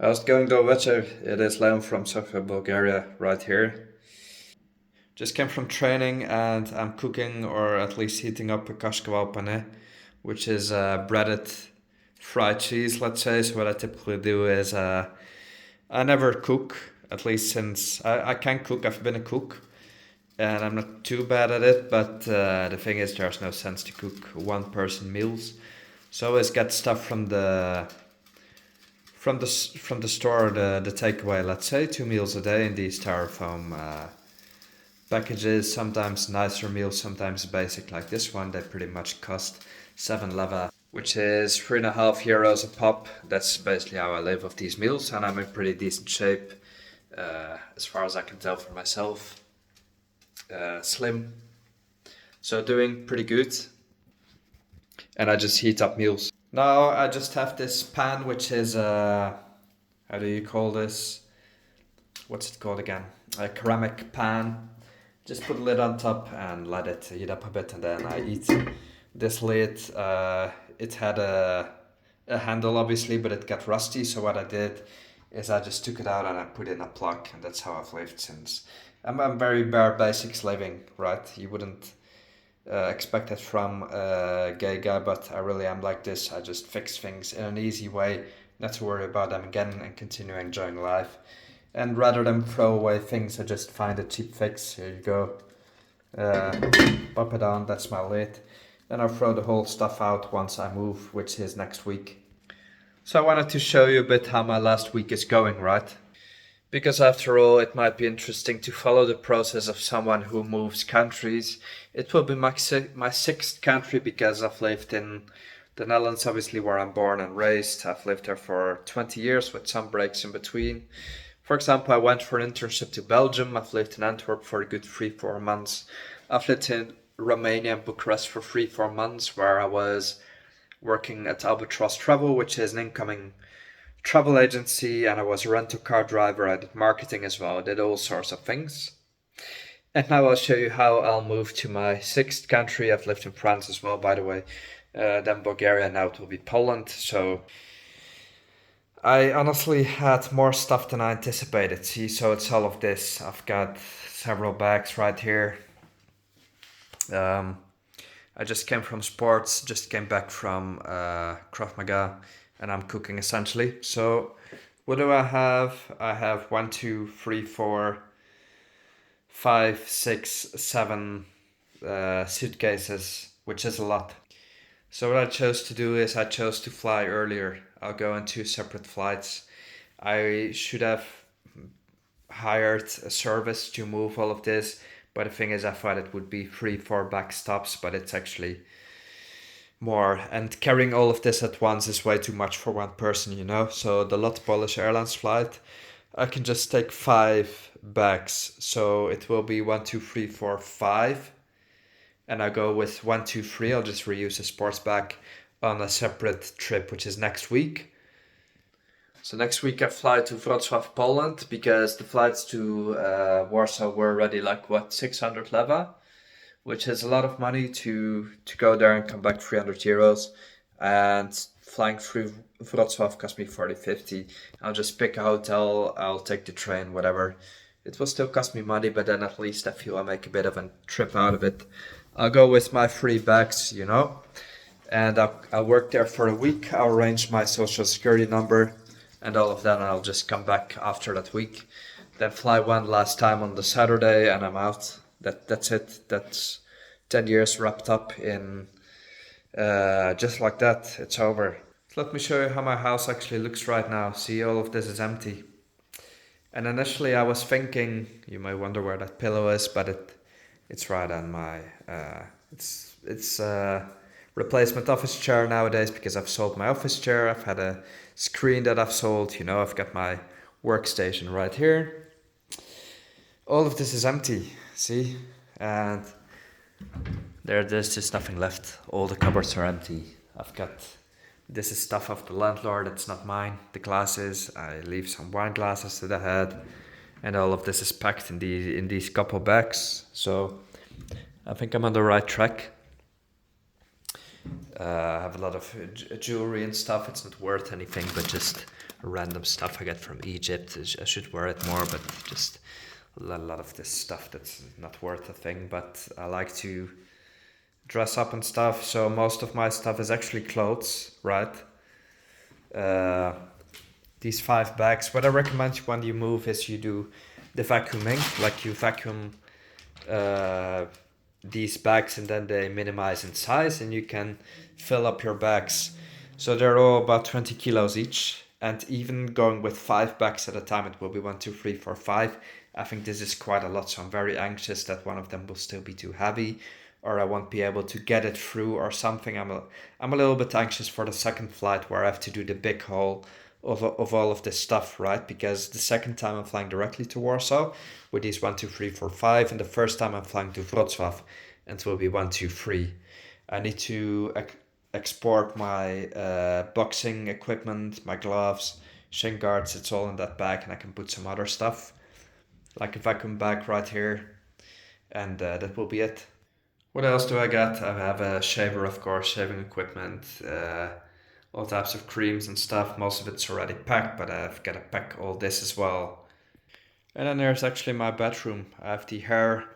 How's it going though, Witcher? It is Leon from Sofia, Bulgaria, right here. Just came from training and I'm cooking or at least heating up a kashkaval pane, which is breaded fried cheese, let's say. So what I typically do is I never cook, at least since I can cook. I've been a cook and I'm not too bad at it, but the thing is there's no sense to cook one person meals. So I always get stuff from the store, the takeaway, let's say 2 meals a day in these styrofoam packages. Sometimes nicer meals, sometimes basic like this one. They pretty much cost 7 leva, which is 3.5 euros a pop. That's basically how I live off these meals, and I'm in pretty decent shape, as far as I can tell for myself. Slim, so doing pretty good. And I just heat up meals. Now I just have this pan, which is how do you call this? What's it called again? A ceramic pan. Just put a lid on top and let it heat up a bit, and then I eat. This lid, it had a handle obviously, but it got rusty. So what I did is I just took it out and I put in a plug, and that's how I've lived since. I'm very bare basics living, right? You wouldn't expect it from a gay guy, but I really am like this. I just fix things in an easy way, not to worry about them again, and continue enjoying life. And rather than throw away things, I just find a cheap fix. Here you go. Uh, Pop it on, that's my lid. Then I'll throw the whole stuff out once I move, which is next week. So I wanted to show you a bit how my last week is going, right? Because after all, it might be interesting to follow the process of someone who moves countries. It will be my sixth country because I've lived in the Netherlands, obviously, where I'm born and raised. I've lived there for 20 years with some breaks in between. For example, I went for an internship to Belgium. I've lived in Antwerp for a good 3-4 months. I've lived in Romania and Bucharest for 3-4 months, where I was working at Albatross Travel, which is an incoming travel agency, and I was a rental car driver. I did marketing as well. I did all sorts of things. And now I'll show you how I'll move to my sixth country. I've lived in France as well, by the way. Then Bulgaria, now it will be Poland. So I honestly had more stuff than I anticipated. See, so it's all of this. I've got several bags right here. Um, I just came from sports, just came back from Krav Maga, and I'm cooking essentially. So, what do I have? I have one, two, three, four, five, six, seven suitcases, which is a lot. So, what I chose to do is I chose to fly earlier. I'll go on 2 separate flights. I should have hired a service to move all of this, but the thing is, I thought it would be 3, 4 back stops, but it's actually more. And carrying all of this at once is way too much for one person, you know? So the Lot Polish Airlines flight, I can just take 5 bags. So it will be 1, 2, 3, 4, 5. And I go with 1, 2, 3. I'll just reuse a sports bag on a separate trip, which is next week. So next week I fly to Wrocław, Poland, because the flights to Warsaw were already like what, 600 leva, which is a lot of money to go there and come back 300 euros. And flying through Wrocław cost me 40-50. I'll just pick a hotel, I'll take the train, whatever. It will still cost me money, but then at least I feel I make a bit of a trip out of it. I'll go with my 3 bags, you know, and I'll work there for a week. I'll arrange my social security number and all of that, and I'll just come back after that week. Then fly one last time on the Saturday, and I'm out. That's it. That's 10 years wrapped up in just like that. It's over. So let me show you how my house actually looks right now. See, all of this is empty. And initially I was thinking, you may wonder where that pillow is, but it's right on my it's replacement office chair nowadays, because I've sold my office chair. I've had a screen that I've sold, you know, I've got my workstation right here. All of this is empty, see? And there's just nothing left. All the cupboards are empty. This is stuff of the landlord, it's not mine. The glasses, I leave some wine glasses that I had, and all of this is packed in these couple bags. So I think I'm on the right track. I have a lot of jewelry and stuff. It's not worth anything, but just random stuff I get from Egypt. I should wear it more, but just a lot of this stuff that's not worth a thing. But I like to dress up and stuff, so most of my stuff is actually clothes, right? Uh, these 5 bags. What I recommend when you move is you do the vacuuming, like you vacuum uh, these bags and then they minimize in size and you can fill up your bags. So they're all about 20 kilos each. And even going with 5 bags at a time, it will be 1, 2, 3, 4, 5. I think this is quite a lot, so I'm very anxious that one of them will still be too heavy or I won't be able to get it through or something. I'm a little bit anxious for the second flight where I have to do the big haul of all of this stuff, right? Because the second time I'm flying directly to Warsaw with these 1, 2, 3, 4, 5, and the first time I'm flying to Wrocław, and it will be 1, 2, 3. I need to export my boxing equipment, my gloves, shin guards. It's all in that bag, and I can put some other stuff, like a vacuum bag right here, and that will be it. What else do I got? I have a shaver, of course, shaving equipment, all types of creams and stuff. Most of it's already packed, but I've got to pack all this as well. And then there's actually my bedroom. I have the hair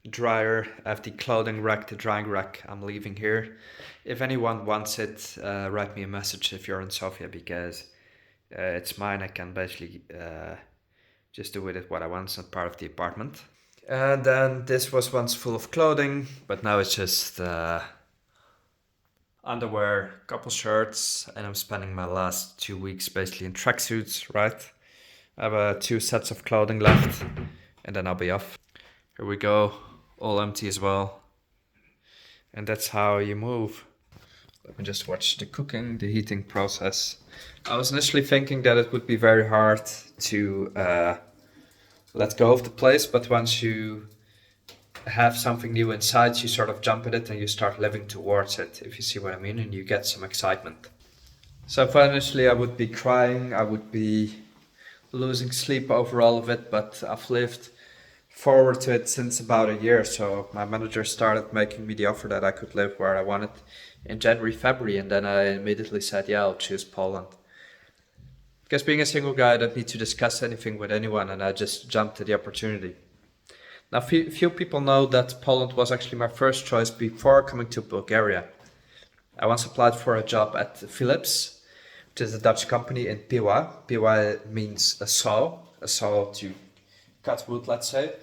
dryer, I have the clothing rack, the drying rack I'm leaving here. If anyone wants it, write me a message if you're in Sofia, because it's mine. I can basically just do with it what I want. It's not part of the apartment. And then this was once full of clothing, but now it's just underwear, couple shirts, and I'm spending my last 2 weeks basically in tracksuits, right? I have 2 sets of clothing left, and then I'll be off. Here we go, all empty as well. And that's how you move. Let me just watch the cooking, the heating process. I was initially thinking that it would be very hard to let go of the place, but once you have something new inside, you sort of jump at it and you start living towards it, if you see what I mean, and you get some excitement. So initially I would be crying, I would be losing sleep over all of it, but I've lived forward to it since about a year. So my manager started making me the offer that I could live where I wanted in January, February, and then I immediately said, yeah, I'll choose Poland. Because being a single guy, I don't need to discuss anything with anyone, and I just jumped at the opportunity. Now, few people know that Poland was actually my first choice before coming to Bulgaria. I once applied for a job at Philips, which is a Dutch company in Piła. Piła means a saw to cut wood, let's say.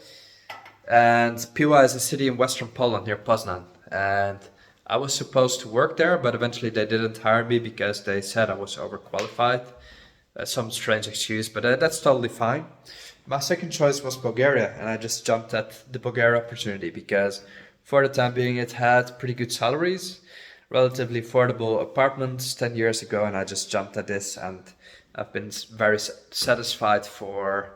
And Piła is a city in western Poland near Poznan. And I was supposed to work there, but eventually they didn't hire me because they said I was overqualified. Some strange excuse, but that's totally fine. My second choice was Bulgaria, and I just jumped at the Bulgaria opportunity because for the time being it had pretty good salaries, relatively affordable apartments 10 years ago, and I just jumped at this, and I've been very satisfied for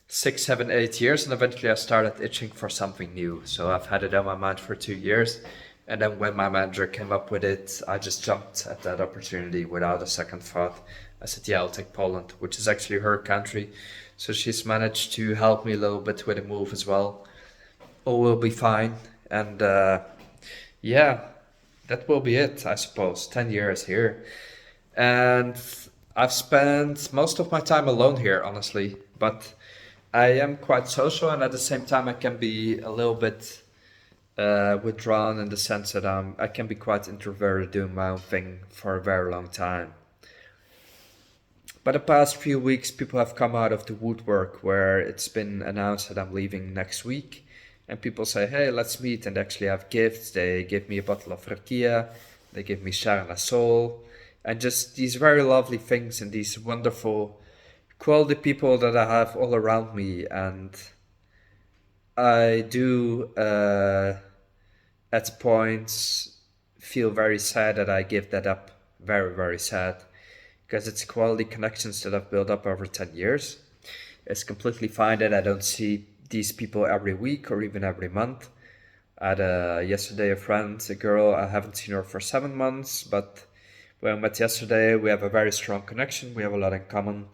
6, 7, 8 years, and eventually I started itching for something new. So I've had it on my mind for 2 years, and then when my manager came up with it, I just jumped at that opportunity without a second thought. I said, yeah, I'll take Poland, which is actually her country. So she's managed to help me a little bit with the move as well. All will be fine. And yeah, that will be it, I suppose. 10 years here. And I've spent most of my time alone here, honestly. But I am quite social, and at the same time I can be a little bit withdrawn in the sense that I can be quite introverted, doing my own thing for a very long time. But the past few weeks, people have come out of the woodwork where it's been announced that I'm leaving next week. And people say, hey, let's meet, and actually have gifts. They give me a bottle of rakia, they give me char la sol, and just these very lovely things and these wonderful quality people that I have all around me. And I do at points feel very sad that I give that up. Very, very sad. Because it's quality connections that I've built up over 10 years. It's completely fine that I don't see these people every week or even every month. I had yesterday a friend, a girl, I haven't seen her for 7 months, but when we met yesterday, we have a very strong connection, we have a lot in common.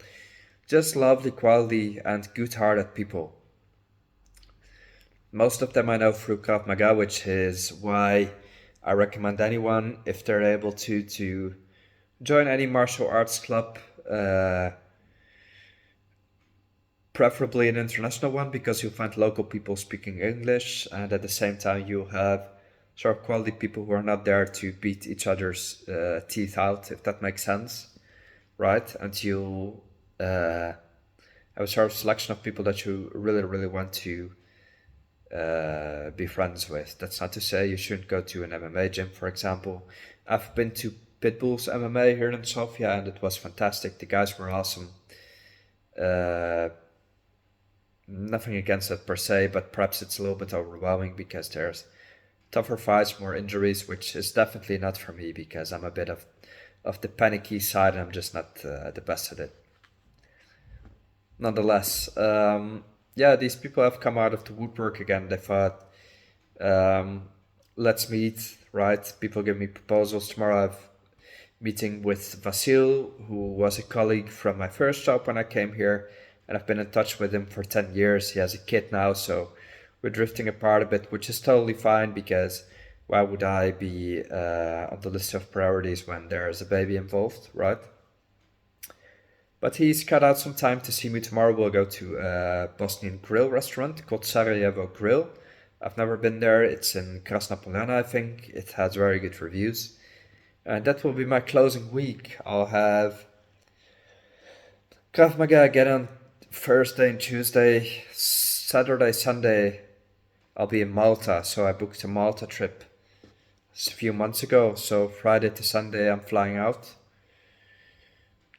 Just lovely, quality and good-hearted people. Most of them I know through Krav Maga, which is why I recommend anyone, if they're able to join any martial arts club preferably an international one because you'll find local people speaking English, and at the same time you'll have sort of quality people who are not there to beat each other's teeth out, if that makes sense, right? And you'll have a sort of selection of people that you really, really want to be friends with. That's not to say you shouldn't go to an MMA gym, for example. I've been to Pitbull's MMA here in Sofia, and it was fantastic. The guys were awesome. Uh, Nothing against it per se, but perhaps it's a little bit overwhelming because there's tougher fights, more injuries, which is definitely not for me because I'm a bit of the panicky side and I'm just not the best at it. Nonetheless, yeah, these people have come out of the woodwork again. They thought, um, let's meet, right? People give me proposals. Tomorrow I've meeting with Vasil, who was a colleague from my first job when I came here, and I've been in touch with him for 10 years. He has a kid now, so we're drifting apart a bit, which is totally fine because why would I be on the list of priorities when there's a baby involved, right? But he's cut out some time to see me tomorrow. We'll go to a Bosnian grill restaurant called Sarajevo Grill. I've never been there. It's in Krasna Poljana, I think. It has very good reviews. And that will be my closing week. I'll have Krav Maga again on Thursday and Tuesday. Saturday, Sunday, I'll be in Malta. So I booked a Malta trip a few months ago. So Friday to Sunday, I'm flying out.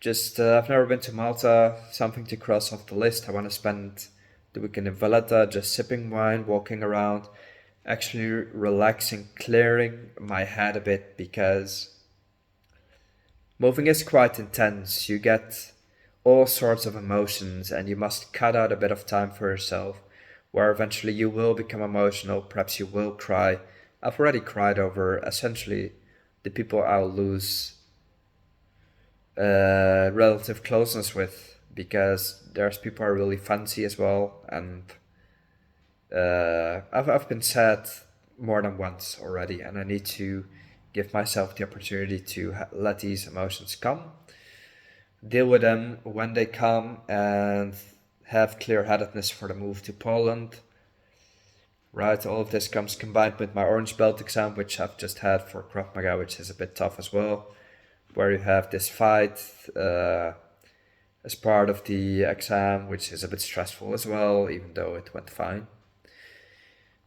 Just, I've never been to Malta. Something to cross off the list. I want to spend the weekend in Valletta, just sipping wine, walking around, actually relaxing, clearing my head a bit because moving is quite intense. You get all sorts of emotions and you must cut out a bit of time for yourself where eventually you will become emotional. Perhaps you will cry. I've already cried over essentially the people I'll lose relative closeness with because there's people I really fancy as well, and I've been sad more than once already, and I need to give myself the opportunity to let these emotions come, deal with them when they come, and have clear-headedness for the move to Poland. Right, all of this comes combined with my orange belt exam, which I've just had for Krav Maga, which is a bit tough as well, where you have this fight as part of the exam, which is a bit stressful as well, even though it went fine.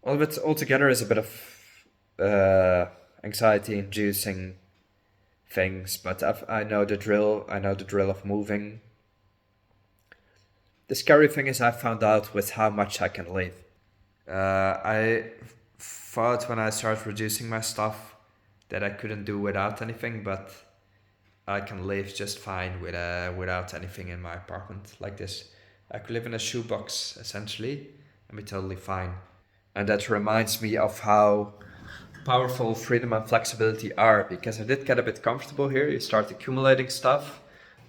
All of it altogether is a bit of anxiety-inducing things, but I know the drill. I know the drill of moving. The scary thing is I found out with how much I can live. I thought when I started reducing my stuff that I couldn't do without anything, but I can live just fine without anything in my apartment like this. I could live in a shoebox essentially and be totally fine. And that reminds me of how powerful freedom and flexibility are, because I did get a bit comfortable here. You start accumulating stuff,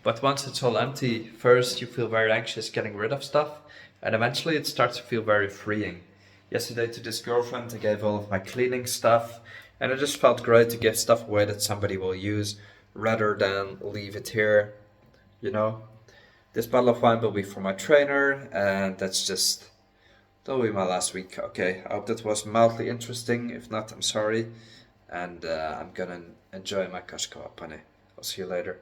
but once it's all empty, first you feel very anxious getting rid of stuff, and eventually it starts to feel very freeing. Yesterday to this girlfriend, I gave all of my cleaning stuff, and it just felt great to give stuff away that somebody will use rather than leave it here, you know. This bottle of wine will be for my trainer, and that'll be my last week. Okay, I hope that was mildly interesting. If not, I'm sorry. And I'm gonna enjoy my Kashkawa pane. I'll see you later.